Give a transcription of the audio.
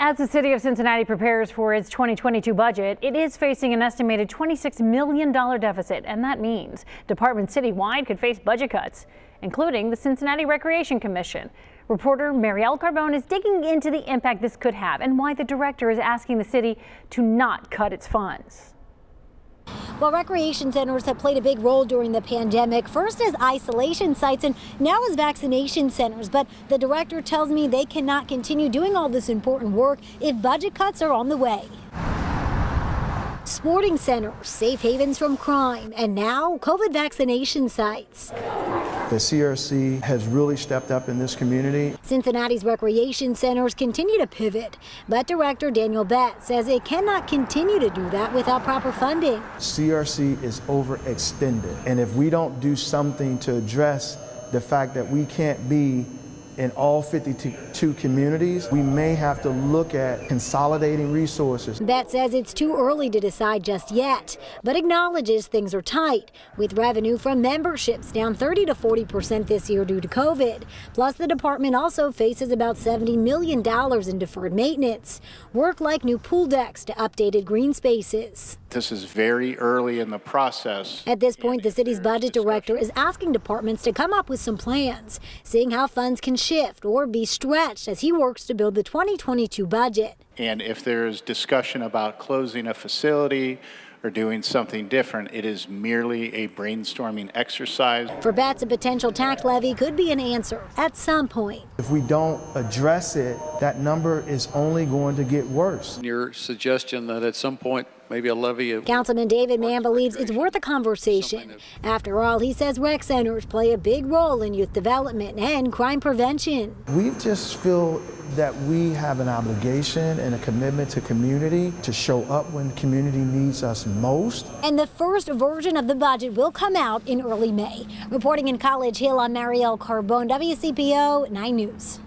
As the city of Cincinnati prepares for its 2022 budget, it is facing an estimated $26 million deficit, and that means departments citywide could face budget cuts, including the Cincinnati Recreation Commission. Reporter Marielle Carbone is digging into the impact this could have and why the director is asking the city to not cut its funds. Well, recreation centers have played a big role during the pandemic, first as isolation sites and now as vaccination centers. But the director tells me they cannot continue doing all this important work if budget cuts are on the way. Sporting centers, safe havens from crime, and now COVID vaccination sites. The CRC has really stepped up in this community. Cincinnati's recreation centers continue to pivot, but Director Daniel Betts says it cannot continue to do that without proper funding. CRC is overextended, and if we don't do something to address the fact that we can't be in all 52 communities, we may have to look at consolidating resources. Betts says it's too early to decide just yet, but acknowledges things are tight, with revenue from memberships down 30 to 40% this year due to COVID. Plus, the department also faces about $70 million in deferred maintenance, work like new pool decks to updated green spaces. This is very early in the process. At this point, the city's budget director is asking departments to come up with some plans, seeing how funds can shift or be stretched as he works to build the 2022 budget. And if there is discussion about closing a facility or doing something different, it is merely a brainstorming exercise. For Betts, a potential tax levy could be an answer at some point. If we don't address it, that number is only going to get worse. Your suggestion that at some point maybe a levy. Councilman David Mann believes it's worth a conversation. After all, he says rec centers play a big role in youth development and crime prevention. We just feel that we have an obligation and a commitment to community to show up when community needs us most. And the first version of the budget will come out in early May. Reporting in College Hill, I'm Marielle Carbone, WCPO 9 News.